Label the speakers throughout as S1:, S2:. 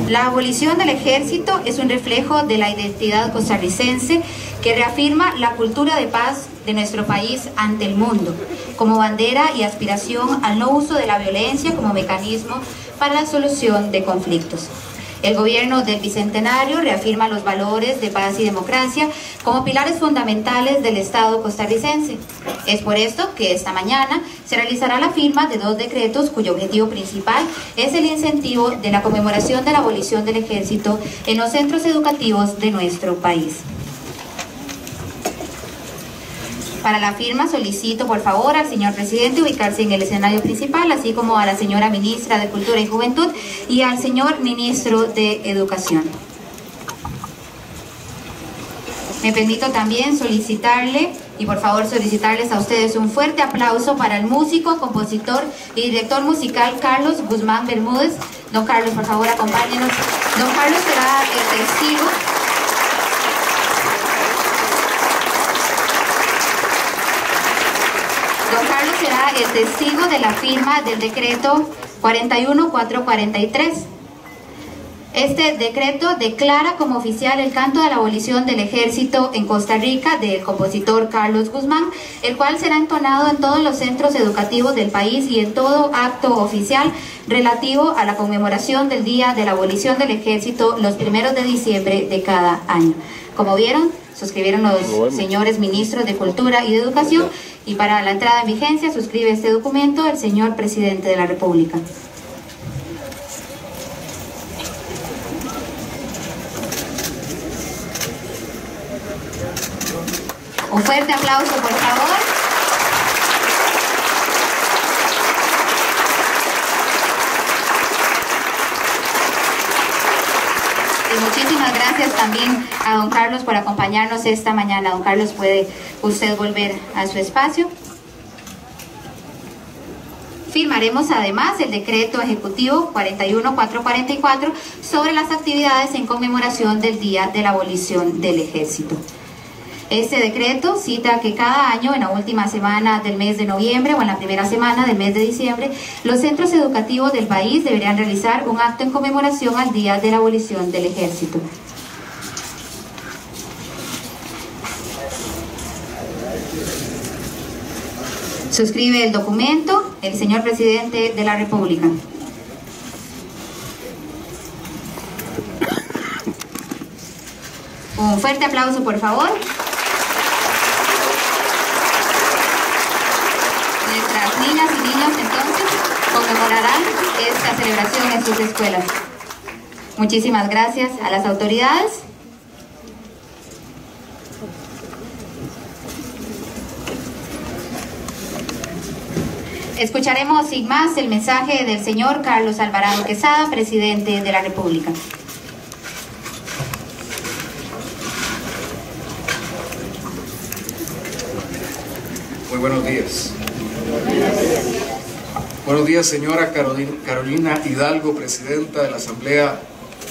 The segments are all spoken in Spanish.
S1: La abolición del ejército es un reflejo de la identidad costarricense que reafirma la cultura de paz de nuestro país ante el mundo, como bandera y aspiración al no uso de la violencia como mecanismo para la solución de conflictos. El gobierno del Bicentenario reafirma los valores de paz y democracia como pilares fundamentales del Estado costarricense. Es por esto que esta mañana se realizará la firma de 2 decretos cuyo objetivo principal es el incentivo de la conmemoración de la abolición del ejército en los centros educativos de nuestro país. Para la firma solicito por favor al señor presidente ubicarse en el escenario principal, así como a la señora ministra de Cultura y Juventud y al señor ministro de Educación. Me permito también solicitarle y por favor solicitarles a ustedes un fuerte aplauso para el músico, compositor y director musical Carlos Guzmán Bermúdez. Don Carlos, por favor, acompáñenos. Don Carlos será el testigo. Don Carlos será el testigo de la firma del decreto 41443. Este decreto declara como oficial el canto de la abolición del ejército en Costa Rica del compositor Carlos Guzmán, el cual será entonado en todos los centros educativos del país y en todo acto oficial relativo a la conmemoración del Día de la Abolición del Ejército los 1 de diciembre de cada año. Como vieron, suscribieron los señores ministros de Cultura y de Educación, y para la entrada en vigencia suscribe este documento el señor presidente de la República. Un fuerte aplauso, por favor. Y muchísimas gracias también a don Carlos por acompañarnos esta mañana. Don Carlos, ¿puede usted volver a su espacio? Firmaremos además el decreto ejecutivo 41444 sobre las actividades en conmemoración del Día de la Abolición del Ejército. Este decreto cita que cada año, en la última semana del mes de noviembre o en la primera semana del mes de diciembre, los centros educativos del país deberían realizar un acto en conmemoración al Día de la Abolición del Ejército. Suscribe el documento el señor presidente de la República. Un fuerte aplauso, por favor. Nuestras niñas y niños entonces conmemorarán esta celebración en sus escuelas. Muchísimas gracias a las autoridades. Escucharemos sin más el mensaje del señor Carlos Alvarado Quesada, presidente de la República.
S2: Muy buenos días. Buenos días, señora Carolina Hidalgo, presidenta de la Asamblea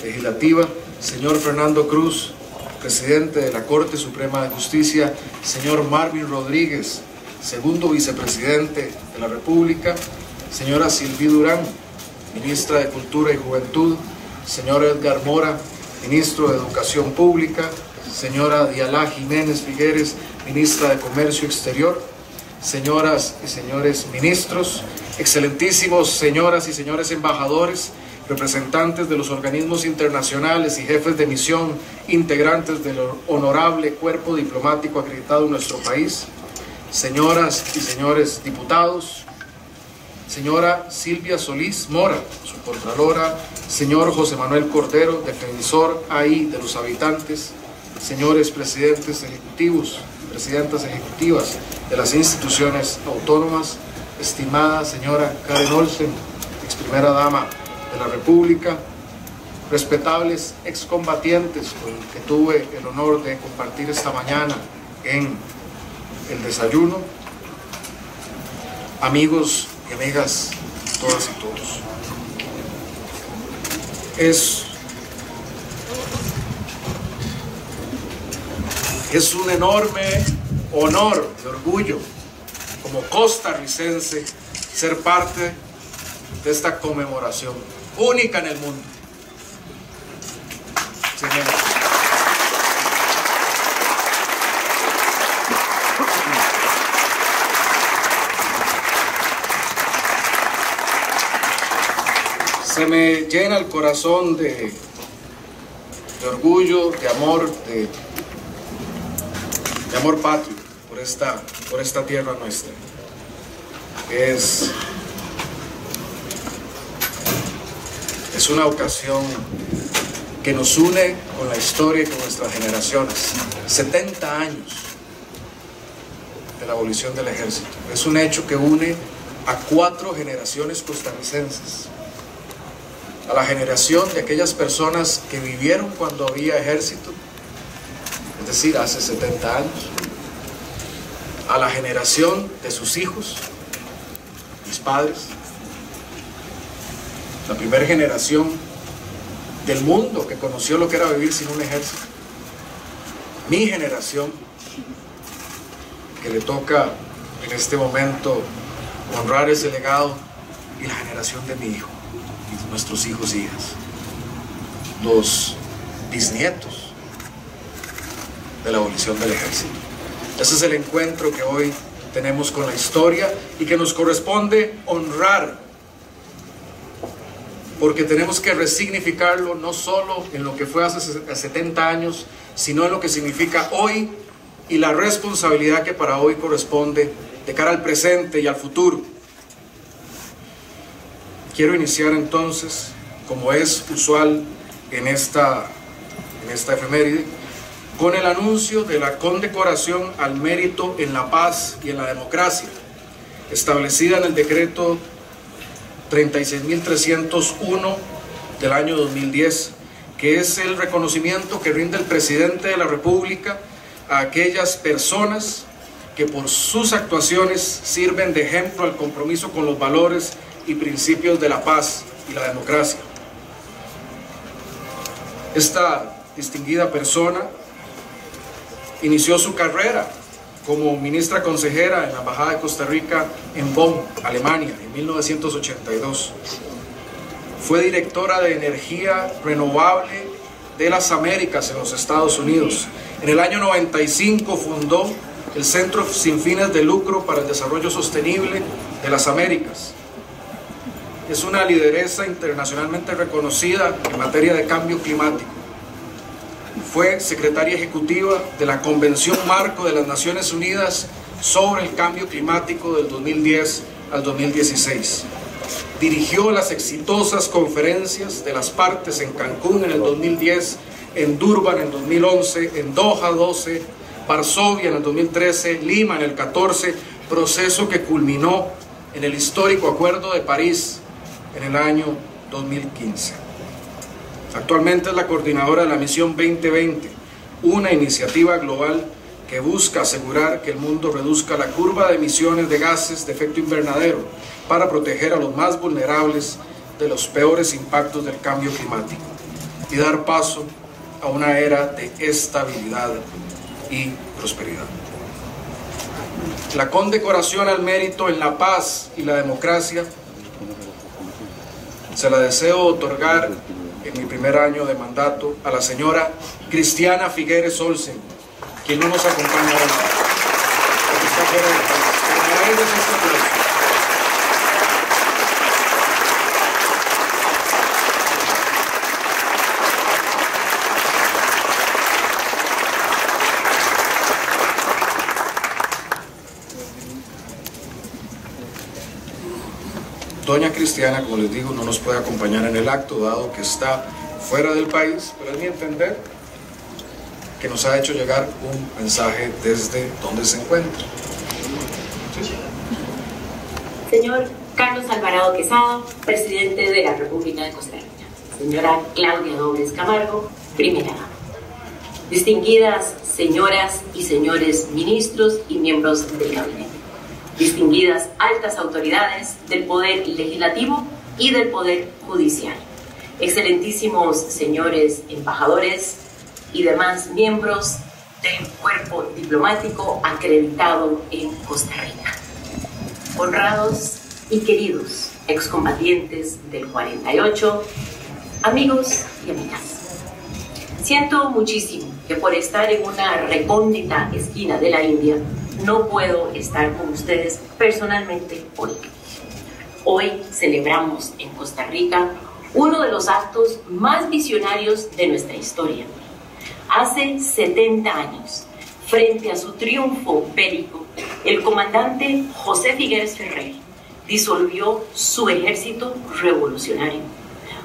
S2: Legislativa, señor Fernando Cruz, presidente de la Corte Suprema de Justicia, señor Marvin Rodríguez, segundo vicepresidente de la República, señora Sylvie Durán, ministra de Cultura y Juventud, señor Edgar Mora, ministro de Educación Pública, señora Dialá Jiménez Figueres, ministra de Comercio Exterior, señoras y señores ministros, excelentísimos señoras y señores embajadores, representantes de los organismos internacionales y jefes de misión, integrantes del honorable cuerpo diplomático acreditado en nuestro país, señoras y señores diputados, señora Silvia Solís Mora, su contralora, señor José Manuel Cordero, defensor ahí de los habitantes, señores presidentes ejecutivos, presidentas ejecutivas de las instituciones autónomas, estimada señora Karen Olsen, ex primera dama de la República, respetables excombatientes con los que tuve el honor de compartir esta mañana en el desayuno, amigos y amigas, todas y todos. Es un enorme honor y orgullo como costarricense ser parte de esta conmemoración única en el mundo. señores. Se me llena el corazón de orgullo, de amor patrio por esta tierra nuestra. Es una ocasión que nos une con la historia y con nuestras generaciones. 70 años de la abolición del ejército. Es un hecho que une a 4 generaciones costarricenses. A la generación de aquellas personas que vivieron cuando había ejército, es decir, hace 70 años. A la generación de sus hijos, mis padres. La primera generación del mundo que conoció lo que era vivir sin un ejército. Mi generación, que le toca en este momento honrar ese legado, y la generación de mi hijo y de nuestros hijos e hijas, los bisnietos de la abolición del ejército. Ese es el encuentro que hoy tenemos con la historia y que nos corresponde honrar, porque tenemos que resignificarlo no solo en lo que fue hace 70 años, sino en lo que significa hoy y la responsabilidad que para hoy corresponde de cara al presente y al futuro. Quiero iniciar entonces, como es usual en esta efeméride, con el anuncio de la condecoración al mérito en la paz y en la democracia, establecida en el decreto 36.301 del año 2010, que es el reconocimiento que rinde el presidente de la República a aquellas personas que por sus actuaciones sirven de ejemplo al compromiso con los valores y principios de la paz y la democracia. Esta distinguida persona inició su carrera como ministra consejera en la Embajada de Costa Rica en Bonn, Alemania, en 1982. Fue directora de Energía Renovable de las Américas en los Estados Unidos. En el año 95 fundó el Centro Sin Fines de Lucro para el Desarrollo Sostenible de las Américas. Es una lideresa internacionalmente reconocida en materia de cambio climático. Fue secretaria ejecutiva de la Convención Marco de las Naciones Unidas sobre el Cambio Climático del 2010 al 2016. Dirigió las exitosas conferencias de las partes en Cancún en el 2010, en Durban en 2011, en Doha 12, Varsovia en el 2013, Lima en el 14, proceso que culminó en el histórico Acuerdo de París en el año 2015. Actualmente es la coordinadora de la Misión 2020, una iniciativa global que busca asegurar que el mundo reduzca la curva de emisiones de gases de efecto invernadero para proteger a los más vulnerables de los peores impactos del cambio climático y dar paso a una era de estabilidad y prosperidad. La condecoración al mérito en la paz y la democracia se la deseo otorgar en mi primer año de mandato a la señora Cristiana Figueres Olsen, quien no nos acompaña hoy, porque está fuera del país. Para ellos este aplauso. Doña Cristiana, como les digo, no nos puede acompañar en el acto, dado que está fuera del país, pero es mi entender que nos ha hecho llegar un mensaje desde donde se encuentra.
S3: Señor Carlos Alvarado Quesada, presidente de la República de Costa Rica. Señora Claudia Dobles Camargo, primera dama. Distinguidas señoras y señores ministros y miembros del gabinete. Distinguidas altas autoridades del Poder Legislativo y del Poder Judicial, excelentísimos señores embajadores y demás miembros del cuerpo diplomático acreditado en Costa Rica, honrados y queridos excombatientes del 48, amigos y amigas. Siento muchísimo que por estar en una recóndita esquina de la India no puedo estar con ustedes personalmente hoy. Hoy celebramos en Costa Rica uno de los actos más visionarios de nuestra historia. Hace 70 años, frente a su triunfo bélico, el comandante José Figueres Ferrer disolvió su ejército revolucionario,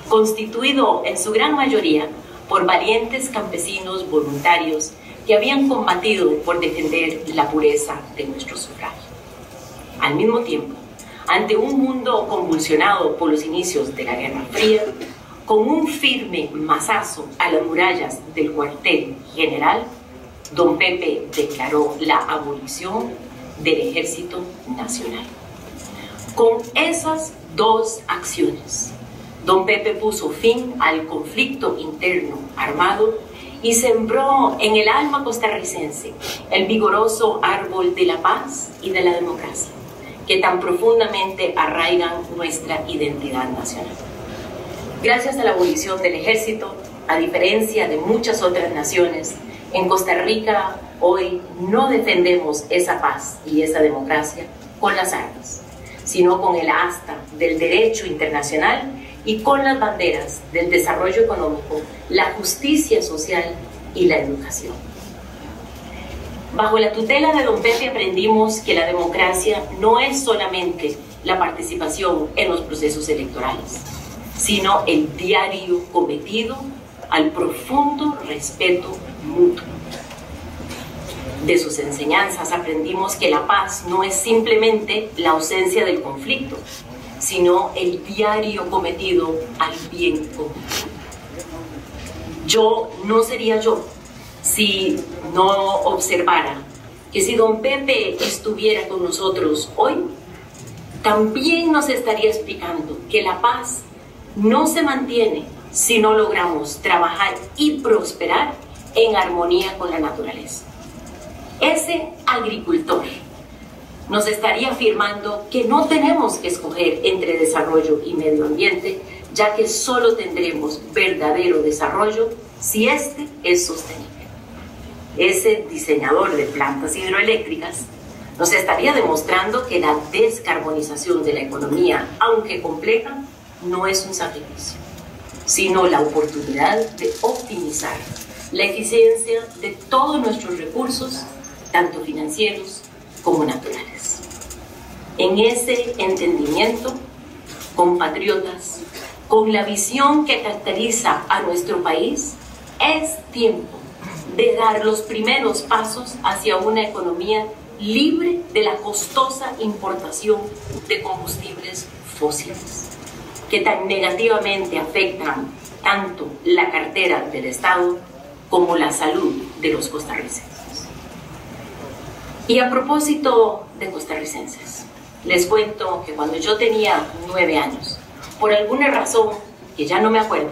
S3: constituido en su gran mayoría por valientes campesinos voluntarios que habían combatido por defender la pureza de nuestro sufragio. Al mismo tiempo, ante un mundo convulsionado por los inicios de la Guerra Fría, con un firme mazazo a las murallas del cuartel general, don Pepe declaró la abolición del Ejército Nacional. Con esas dos acciones, don Pepe puso fin al conflicto interno armado y sembró en el alma costarricense el vigoroso árbol de la paz y de la democracia, que tan profundamente arraigan nuestra identidad nacional. Gracias a la abolición del ejército, a diferencia de muchas otras naciones, en Costa Rica hoy no defendemos esa paz y esa democracia con las armas, sino con el asta del derecho internacional y con las banderas del desarrollo económico, la justicia social y la educación. Bajo la tutela de don Pepe aprendimos que la democracia no es solamente la participación en los procesos electorales, sino el diario cometido al profundo respeto mutuo. De sus enseñanzas aprendimos que la paz no es simplemente la ausencia del conflicto, sino el diario cometido al bien común. Yo no sería yo si no observara que si don Pepe estuviera con nosotros hoy, también nos estaría explicando que la paz no se mantiene si no logramos trabajar y prosperar en armonía con la naturaleza. Ese agricultor nos estaría afirmando que no tenemos que escoger entre desarrollo y medio ambiente, ya que solo tendremos verdadero desarrollo si este es sostenible. Ese diseñador de plantas hidroeléctricas nos estaría demostrando que la descarbonización de la economía, aunque compleja, no es un sacrificio, sino la oportunidad de optimizar la eficiencia de todos nuestros recursos, tanto financieros como naturales. En ese entendimiento, compatriotas, con la visión que caracteriza a nuestro país, es tiempo de dar los primeros pasos hacia una economía libre de la costosa importación de combustibles fósiles, que tan negativamente afectan tanto la cartera del Estado como la salud de los costarricenses. Y a propósito de costarricenses, les cuento que cuando yo tenía 9 años, por alguna razón que ya no me acuerdo,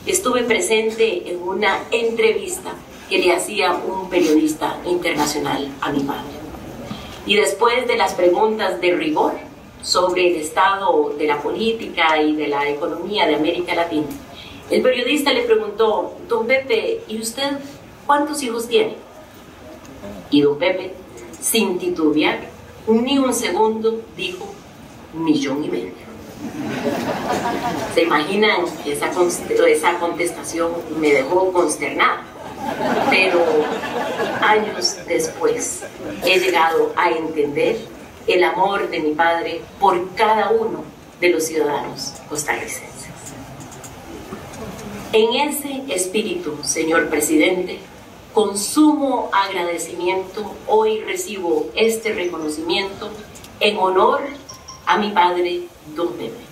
S3: estuve presente en una entrevista que le hacía un periodista internacional a mi padre. Y después de las preguntas de rigor sobre el estado de la política y de la economía de América Latina, el periodista le preguntó: don Pepe, ¿y usted cuántos hijos tiene? Y don Pepe, sin titubear ni un segundo, dijo: 1,5 millones. ¿Se imaginan? Esa contestación me dejó consternada. Pero años después he llegado a entender el amor de mi padre por cada uno de los ciudadanos costarricenses. En ese espíritu, señor presidente, con sumo agradecimiento hoy recibo este reconocimiento en honor a mi padre, don Pepe,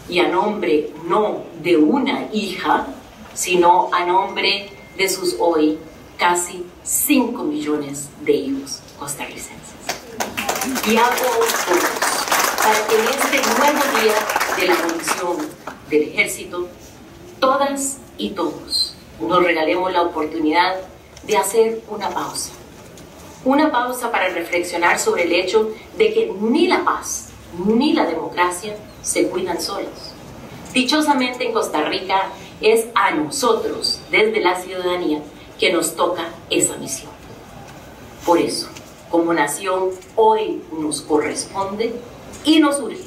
S3: y a nombre no de una hija, sino a nombre de sus hoy casi 5 millones de hijos costarricenses. Y hago votos para que en este nuevo día de la abolición del ejército, todas y todos nos regalemos la oportunidad de hacer una pausa para reflexionar sobre el hecho de que ni la paz ni la democracia se cuidan solos. Dichosamente en Costa Rica es a nosotros, desde la ciudadanía, que nos toca esa misión. Por eso, como nación, hoy nos corresponde y nos urge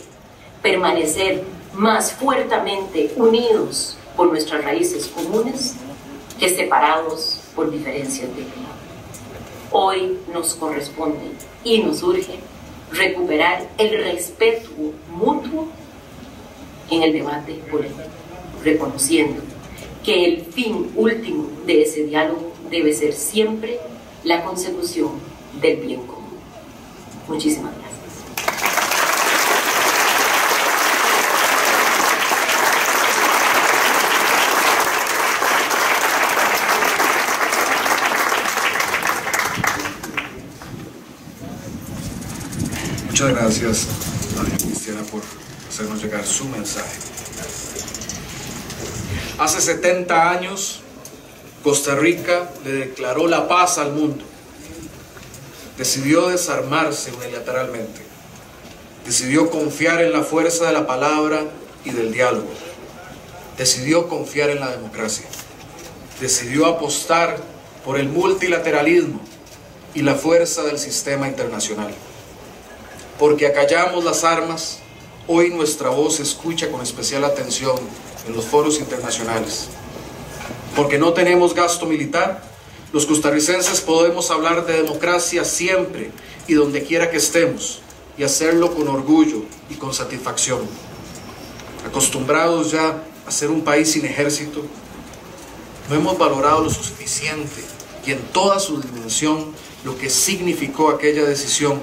S3: permanecer más fuertemente unidos por nuestras raíces comunes que separados por diferencias de clima. Hoy nos corresponde y nos urge recuperar el respeto mutuo en el debate político, reconociendo que el fin último de ese diálogo debe ser siempre la consecución del bien común. Muchísimas gracias.
S2: Muchas gracias, doña Cristiana, por hacernos llegar su mensaje. Hace 70 años, Costa Rica le declaró la paz al mundo. Decidió desarmarse unilateralmente. Decidió confiar en la fuerza de la palabra y del diálogo. Decidió confiar en la democracia. Decidió apostar por el multilateralismo y la fuerza del sistema internacional. Porque acallamos las armas, hoy nuestra voz se escucha con especial atención en los foros internacionales. Porque no tenemos gasto militar, los costarricenses podemos hablar de democracia siempre y donde quiera que estemos, y hacerlo con orgullo y con satisfacción. Acostumbrados ya a ser un país sin ejército, no hemos valorado lo suficiente y en toda su dimensión lo que significó aquella decisión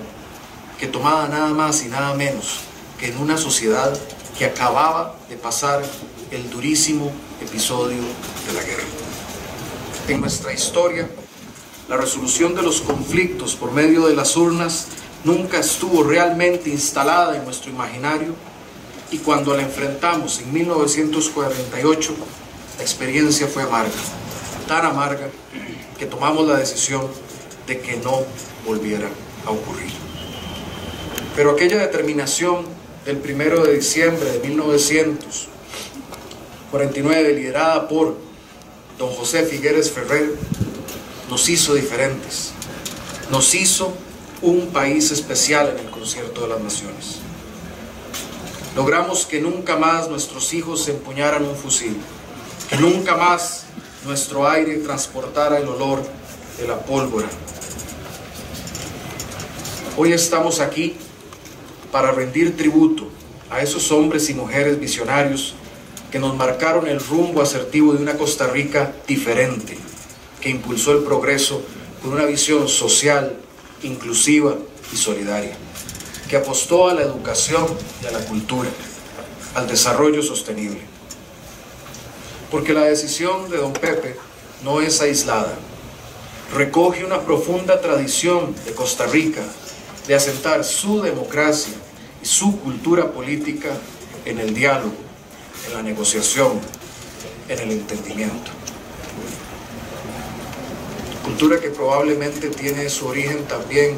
S2: que tomaba nada más y nada menos que en una sociedad que acababa de pasar el durísimo episodio de la guerra. En nuestra historia, la resolución de los conflictos por medio de las urnas nunca estuvo realmente instalada en nuestro imaginario, y cuando la enfrentamos en 1948, la experiencia fue amarga, tan amarga que tomamos la decisión de que no volviera a ocurrir. Pero aquella determinación del 1 de diciembre de 1949, liderada por don José Figueres Ferrer, nos hizo diferentes, nos hizo un país especial en el concierto de las naciones. Logramos que nunca más nuestros hijos empuñaran un fusil, que nunca más nuestro aire transportara el olor de la pólvora. Hoy estamos aquí para rendir tributo a esos hombres y mujeres visionarios que nos marcaron el rumbo asertivo de una Costa Rica diferente, que impulsó el progreso con una visión social, inclusiva y solidaria, que apostó a la educación y a la cultura, al desarrollo sostenible. Porque la decisión de don Pepe no es aislada, recoge una profunda tradición de Costa Rica de asentar su democracia y su cultura política en el diálogo, en la negociación, en el entendimiento. Cultura que probablemente tiene su origen también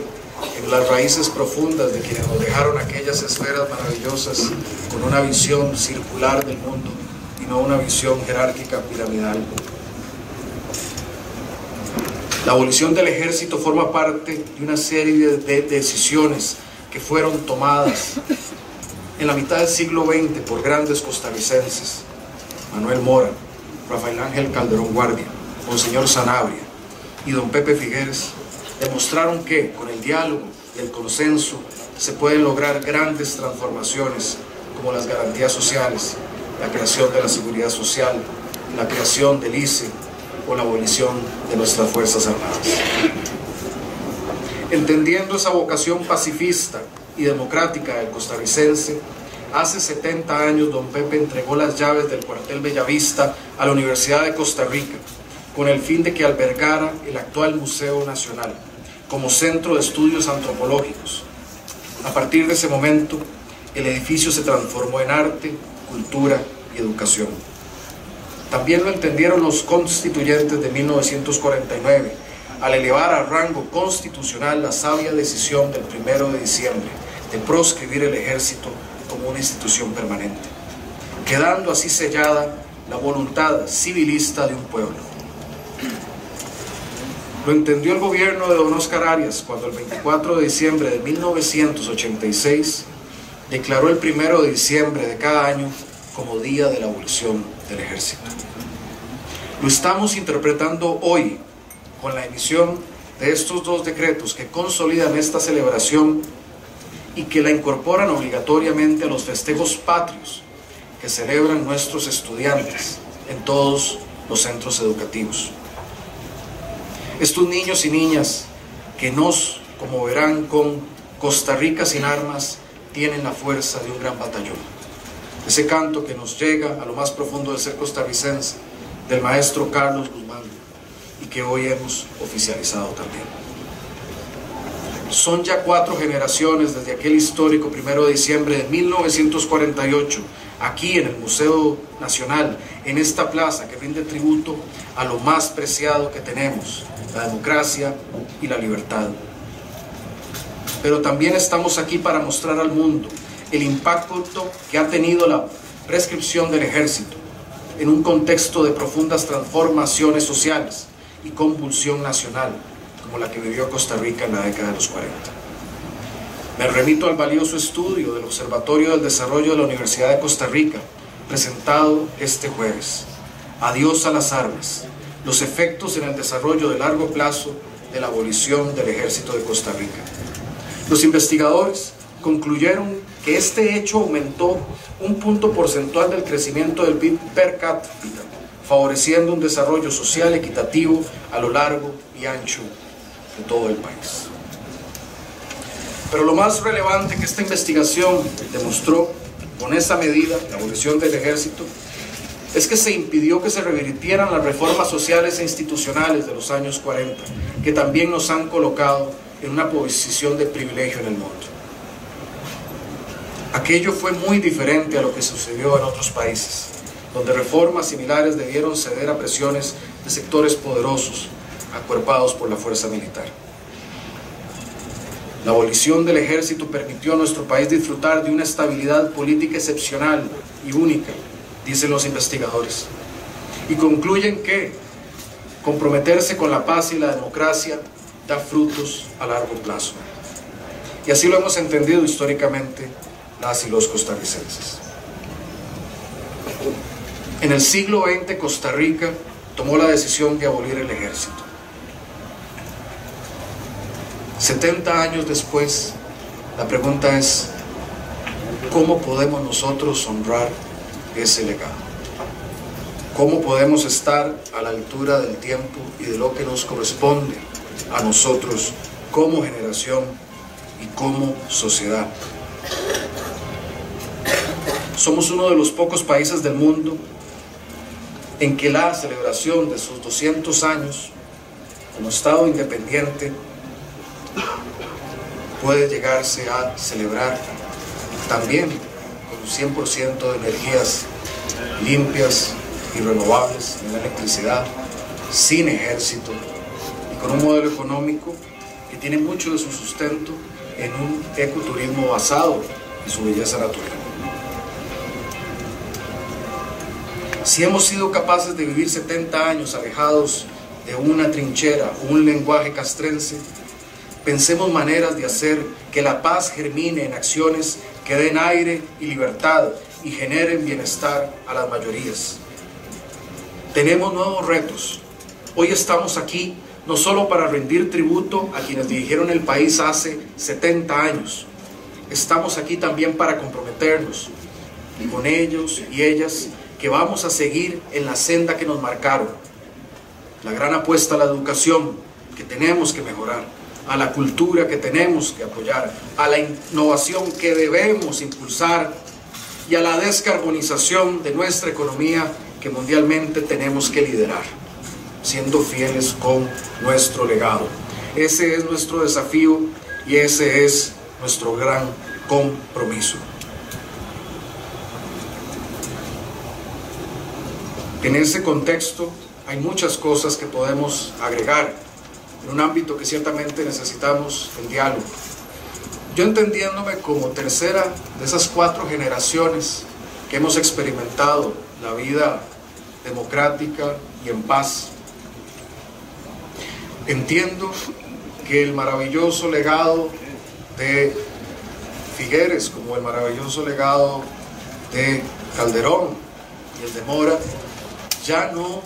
S2: en las raíces profundas de quienes nos dejaron aquellas esferas maravillosas con una visión circular del mundo y no una visión jerárquica piramidal. La abolición del ejército forma parte de una serie de decisiones que fueron tomadas en la mitad del siglo XX por grandes costarricenses: Manuel Mora, Rafael Ángel Calderón Guardia, Monseñor Sanabria y don Pepe Figueres. Demostraron que con el diálogo y el consenso se pueden lograr grandes transformaciones, como las garantías sociales, la creación de la seguridad social, la creación del ICE o la abolición de nuestras Fuerzas Armadas. Entendiendo esa vocación pacifista y democrática del costarricense, hace 70 años don Pepe entregó las llaves del cuartel Bellavista a la Universidad de Costa Rica, con el fin de que albergara el actual Museo Nacional como centro de estudios antropológicos. A partir de ese momento, el edificio se transformó en arte, cultura y educación. También lo entendieron los constituyentes de 1949, al elevar a rango constitucional la sabia decisión del 1 de diciembre de proscribir el ejército como una institución permanente, quedando así sellada la voluntad civilista de un pueblo. Lo entendió el gobierno de don Óscar Arias cuando el 24 de diciembre de 1986 declaró el 1 de diciembre de cada año como Día de la Abolición del Ejército. Lo estamos interpretando hoy con la emisión de estos dos decretos que consolidan esta celebración y que la incorporan obligatoriamente a los festejos patrios que celebran nuestros estudiantes en todos los centros educativos. Estos niños y niñas que nos conmoverán con Costa Rica sin armas tienen la fuerza de un gran batallón. Ese canto que nos llega a lo más profundo del ser costarricense, del maestro Carlos Guzmán, y que hoy hemos oficializado también. Son ya 4 generaciones desde aquel histórico 1 de diciembre de 1948, aquí en el Museo Nacional, en esta plaza que rinde tributo a lo más preciado que tenemos, la democracia y la libertad. Pero también estamos aquí para mostrar al mundo el impacto que ha tenido la prescripción del ejército en un contexto de profundas transformaciones sociales y convulsión nacional, como la que vivió Costa Rica en la década de los 40. Me remito al valioso estudio del Observatorio del Desarrollo de la Universidad de Costa Rica, presentado este jueves. Adiós a las armas, los efectos en el desarrollo de largo plazo de la abolición del Ejército de Costa Rica. Los investigadores concluyeron que este hecho aumentó un punto porcentual del crecimiento del PIB per cápita, favoreciendo un desarrollo social equitativo a lo largo y ancho de todo el país. Pero lo más relevante que esta investigación demostró con esta medida, la abolición del ejército, es que se impidió que se revirtieran las reformas sociales e institucionales de los años 40, que también nos han colocado en una posición de privilegio en el mundo. Aquello fue muy diferente a lo que sucedió en otros países, donde reformas similares debieron ceder a presiones de sectores poderosos, acuerpados por la fuerza militar. La abolición del ejército permitió a nuestro país disfrutar de una estabilidad política excepcional y única, dicen los investigadores, y concluyen que comprometerse con la paz y la democracia da frutos a largo plazo. Y así lo hemos entendido históricamente las y los costarricenses. En el siglo XX, Costa Rica tomó la decisión de abolir el ejército. 70 años después, la pregunta es, ¿cómo podemos nosotros honrar ese legado? ¿Cómo podemos estar a la altura del tiempo y de lo que nos corresponde a nosotros como generación y como sociedad? Somos uno de los pocos países del mundo en que la celebración de sus 200 años como Estado independiente puede llegarse a celebrar también con un 100% de energías limpias y renovables en la electricidad, sin ejército y con un modelo económico que tiene mucho de su sustento en un ecoturismo basado en su belleza natural. Si hemos sido capaces de vivir 70 años alejados de una trinchera o un lenguaje castrense, pensemos maneras de hacer que la paz germine en acciones que den aire y libertad y generen bienestar a las mayorías. Tenemos nuevos retos. Hoy estamos aquí no solo para rendir tributo a quienes dirigieron el país hace 70 años. Estamos aquí también para comprometernos con ellos y ellas que vamos a seguir en la senda que nos marcaron. La gran apuesta a la educación que tenemos que mejorar, a la cultura que tenemos que apoyar, a la innovación que debemos impulsar y a la descarbonización de nuestra economía que mundialmente tenemos que liderar, siendo fieles con nuestro legado. Ese es nuestro desafío y ese es nuestro gran compromiso. En ese contexto hay muchas cosas que podemos agregar en un ámbito que ciertamente necesitamos el diálogo. Yo entendiéndome como tercera de esas 4 generaciones que hemos experimentado la vida democrática y en paz. Entiendo que el maravilloso legado de Figueres, como el maravilloso legado de Calderón y el de Mora, ya no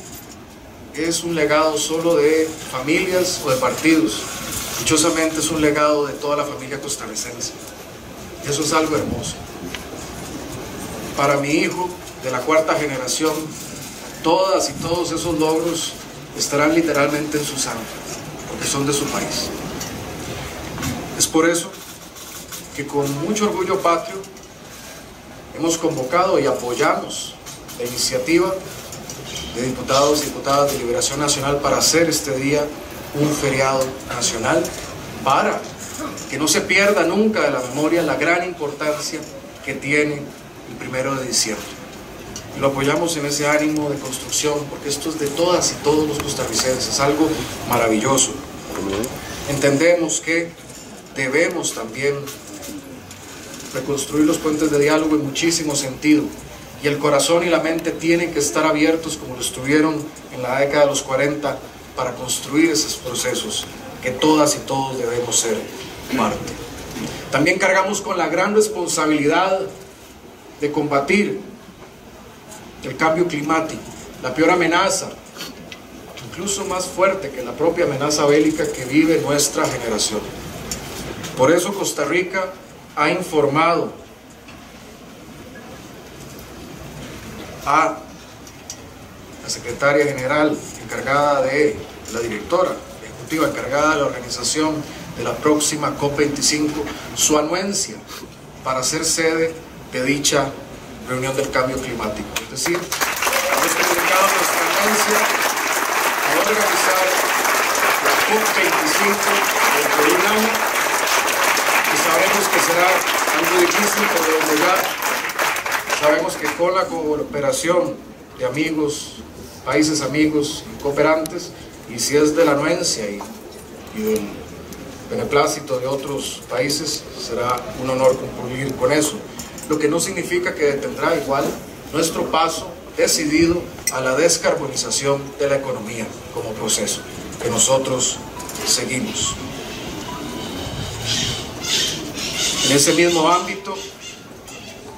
S2: es un legado solo de familias o de partidos. Dichosamente es un legado de toda la familia costarricense. Eso es algo hermoso. Para mi hijo de la cuarta generación, todas y todos esos logros estarán literalmente en su sangre, porque son de su país. Es por eso que con mucho orgullo patrio hemos convocado y apoyamos la iniciativa de diputados y diputadas de Liberación Nacional para hacer este día un feriado nacional, para que no se pierda nunca de la memoria la gran importancia que tiene el 1 de diciembre. Y lo apoyamos en ese ánimo de construcción, porque esto es de todas y todos los costarricenses, es algo maravilloso. Entendemos que debemos también reconstruir los puentes de diálogo en muchísimo sentido, y el corazón y la mente tienen que estar abiertos como lo estuvieron en la década de los 40 para construir esos procesos que todas y todos debemos ser parte. También cargamos con la gran responsabilidad de combatir el cambio climático, la peor amenaza, incluso más fuerte que la propia amenaza bélica que vive nuestra generación. Por eso Costa Rica ha informado a la secretaria general encargada de la directora ejecutiva encargada de la organización de la próxima COP25 su anuencia para ser sede de dicha reunión del cambio climático. Es decir, hemos comunicado nuestra anuencia a organizar la COP25 dentro de un año, y sabemos que será algo difícil, pero desde ya sabemos que con la cooperación de amigos, países amigos y cooperantes, y si es de la anuencia y del beneplácito de otros países, será un honor concluir con eso, lo que no significa que detendrá igual nuestro paso decidido a la descarbonización de la economía como proceso que nosotros seguimos. En ese mismo ámbito,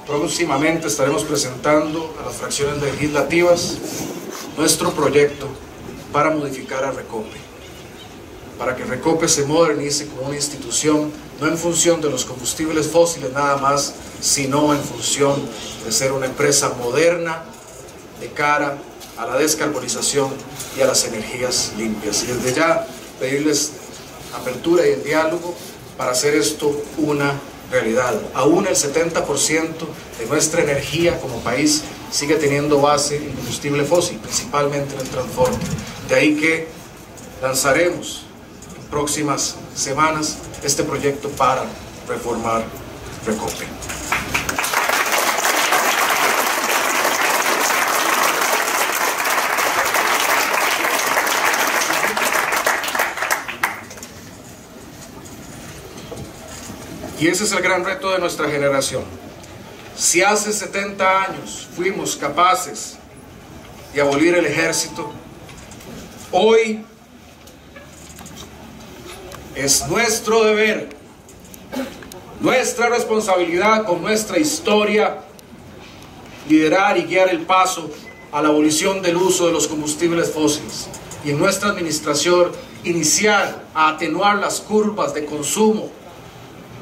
S2: próximamente estaremos presentando a las fracciones legislativas nuestro proyecto para modificar a Recope, para que Recope se modernice como una institución, no en función de los combustibles fósiles nada más, sino en función de ser una empresa moderna de cara a la descarbonización y a las energías limpias. Y desde ya pedirles apertura y el diálogo para hacer esto una realidad. Aún el 70% de nuestra energía como país sigue teniendo base en combustible fósil, principalmente en el transporte. De ahí que lanzaremos en próximas semanas este proyecto para reformar Recope. Y ese es el gran reto de nuestra generación. Si hace 70 años fuimos capaces de abolir el ejército, hoy es nuestro deber, nuestra responsabilidad con nuestra historia, liderar y guiar el paso a la abolición del uso de los combustibles fósiles. Y en nuestra administración iniciar a atenuar las curvas de consumo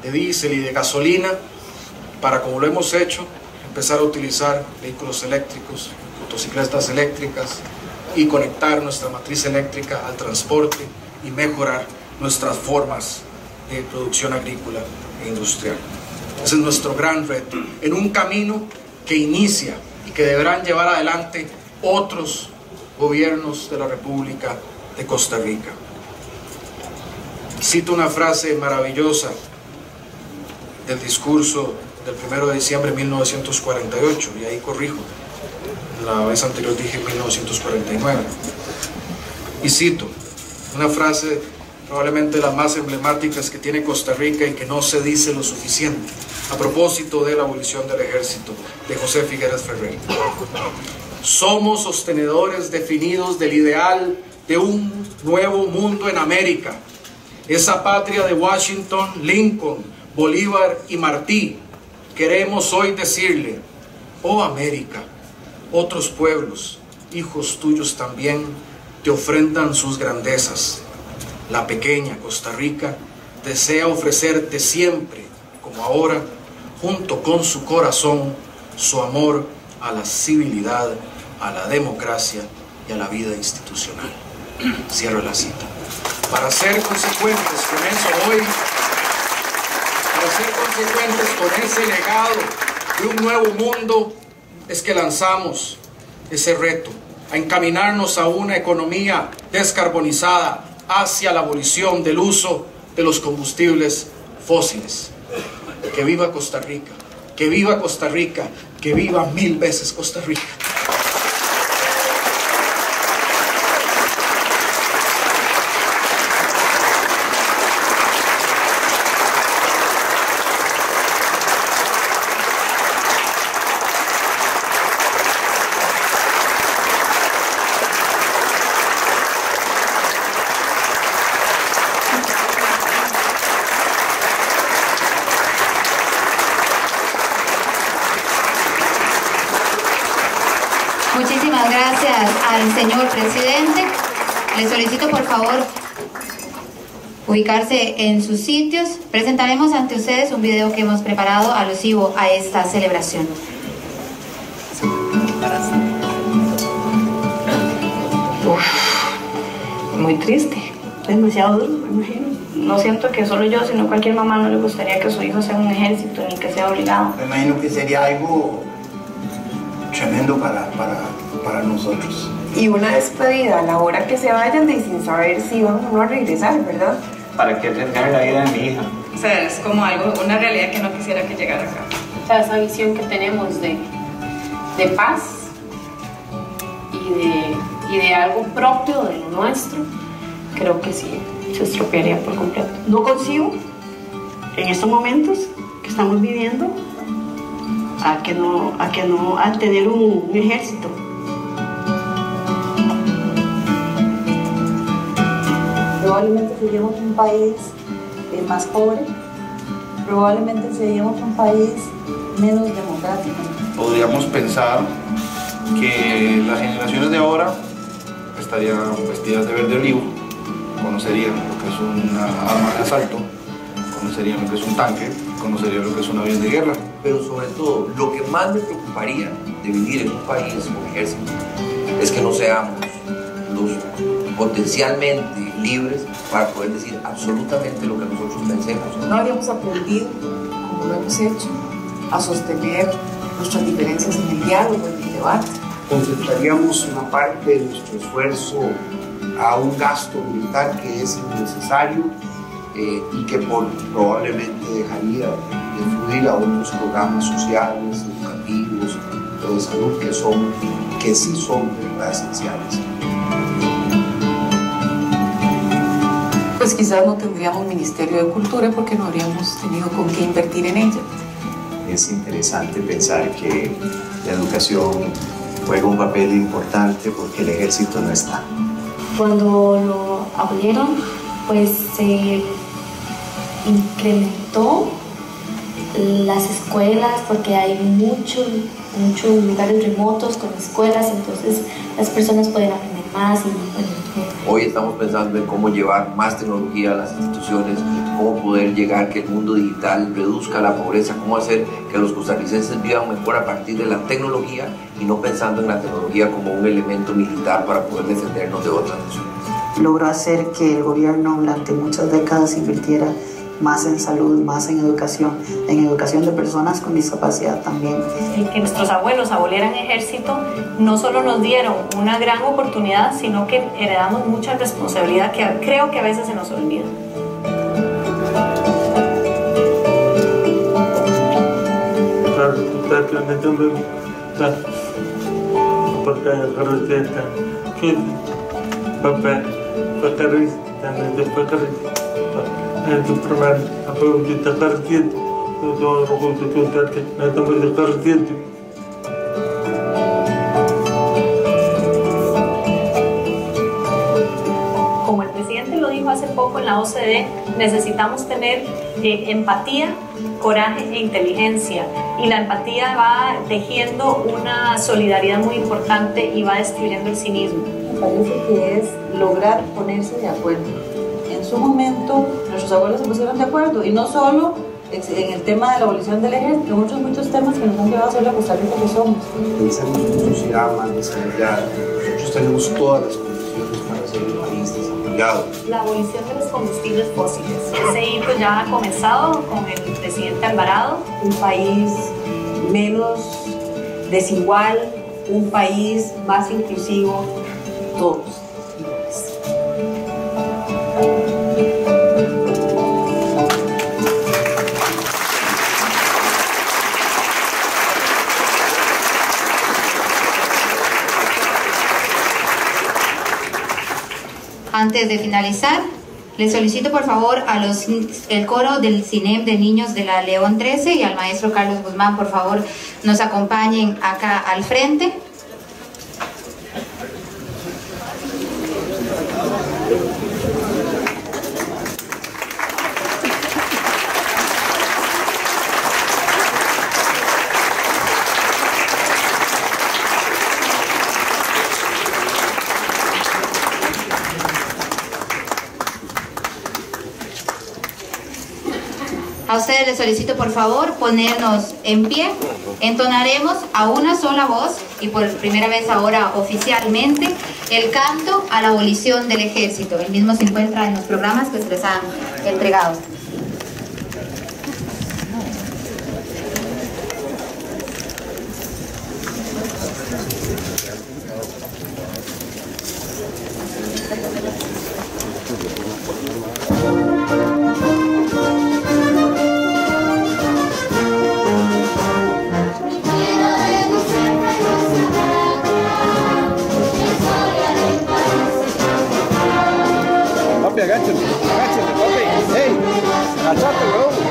S2: de diésel y de gasolina, para, como lo hemos hecho, empezar a utilizar vehículos eléctricos, motocicletas eléctricas, y conectar nuestra matriz eléctrica al transporte y mejorar nuestras formas de producción agrícola e industrial. Ese es nuestro gran reto, en un camino que inicia y que deberán llevar adelante otros gobiernos de la República de Costa Rica. Cito una frase maravillosa del discurso del 1 de diciembre de 1948, y ahí corrijo, la vez anterior dije 1949, y cito una frase probablemente las más emblemáticas que tiene Costa Rica y que no se dice lo suficiente, a propósito de la abolición del ejército, de José Figueres Ferrer. Somos sostenedores definidos del ideal de un nuevo mundo en América, esa patria de Washington, Lincoln, Bolívar y Martí. Queremos hoy decirle: oh América, otros pueblos, hijos tuyos también, te ofrendan sus grandezas. La pequeña Costa Rica desea ofrecerte siempre, como ahora, junto con su corazón, su amor a la civilidad, a la democracia y a la vida institucional. Cierro la cita. Para ser consecuentes con eso hoy, para ser consecuentes con ese legado de un nuevo mundo, es que lanzamos ese reto a encaminarnos a una economía descarbonizada hacia la abolición del uso de los combustibles fósiles. Que viva Costa Rica, que viva Costa Rica, que viva 1000 veces Costa Rica.
S1: Muchísimas gracias al señor presidente. Le solicito por favor ubicarse en sus sitios. Presentaremos ante ustedes un video que hemos preparado alusivo a esta celebración.
S4: Muy triste, demasiado duro, me imagino. No siento que solo yo, sino cualquier mamá no le gustaría que su hijo sea un ejército ni que sea obligado.
S5: Me imagino que sería algo tremendo para nosotros.
S6: Y una despedida a la hora que se vayan y sin saber si van o no a regresar, ¿verdad?
S7: ¿Para qué arriesgar la vida de mi hija?
S8: O sea, es como algo, una realidad que no quisiera que llegara acá.
S9: O sea, esa visión que tenemos de paz y de algo propio de lo nuestro, creo que sí, se estropearía por completo.
S4: No concibo en estos momentos que estamos viviendo a tener un ejército.
S10: Probablemente seríamos un país más pobre, probablemente seríamos un país menos democrático.
S11: Podríamos pensar que las generaciones de ahora estarían vestidas de verde olivo, conocerían lo que es una arma de asalto, conocerían lo que es un tanque, conocerían lo que es un avión de guerra.
S12: Pero sobre todo, lo que más me preocuparía de vivir en un país con ejército es que no seamos los potencialmente libres para poder decir absolutamente lo que nosotros pensemos.
S6: No habríamos aprendido, como lo hemos hecho, a sostener nuestras diferencias en el diálogo, en el debate.
S5: Concentraríamos una parte de nuestro esfuerzo a un gasto militar que es innecesario y que probablemente dejaría de fluir a otros programas sociales, educativos o de salud que sí son de verdad esenciales.
S6: Pues quizás no tendríamos Ministerio de Cultura porque no habríamos tenido con qué invertir en ella.
S13: Es interesante pensar que la educación juega un papel importante porque el ejército no está.
S14: Cuando lo abolieron, pues se incrementó las escuelas porque hay muchos lugares remotos con escuelas, entonces las personas pueden aprender más.
S12: Hoy estamos pensando en cómo llevar más tecnología a las instituciones, cómo poder llegar que el mundo digital reduzca la pobreza, cómo hacer que los costarricenses vivan mejor a partir de la tecnología y no pensando en la tecnología como un elemento militar para poder defendernos de otras naciones.
S15: Logró hacer que el gobierno durante muchas décadas invirtiera más en salud, más en educación de personas con discapacidad también.
S4: El que nuestros abuelos abolieran ejército no solo nos dieron una gran oportunidad, sino que heredamos mucha responsabilidad que creo que a veces se nos olvida. dijo hace poco en la OCDE, necesitamos tener empatía, coraje e inteligencia, y la empatía va tejiendo una solidaridad muy importante y va destruyendo el cinismo.
S15: Me parece que es lograr ponerse de acuerdo. En su momento nuestros abuelos se pusieron de acuerdo, y no solo en el tema de la abolición del ejército, en muchos temas que nos han llevado a ser la Costa Rica que somos.
S5: Pensamos en una sociedad más desarrollada. Nosotros tenemos todas las condiciones para ser un país desarrollado.
S4: La abolición de los combustibles fósiles. Ese hito ya ha comenzado con el presidente Alvarado.
S15: Un país menos desigual, un país más inclusivo, todos.
S1: Antes de finalizar, les solicito por favor a el coro del CINEM de niños de la León 13 y al maestro Carlos Guzmán, por favor, nos acompañen acá al frente. A ustedes les solicito por favor ponernos en pie. Entonaremos a una sola voz y por primera vez ahora oficialmente el canto a la abolición del ejército. El mismo se encuentra en los programas que se les han entregado.
S16: Agáchate, papi. ¡Ey! ¡Agachate, weón!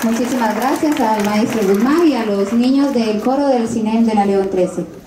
S16: Muchísimas gracias al maestro Guzmán y a los niños del coro del CINEM de la León 13.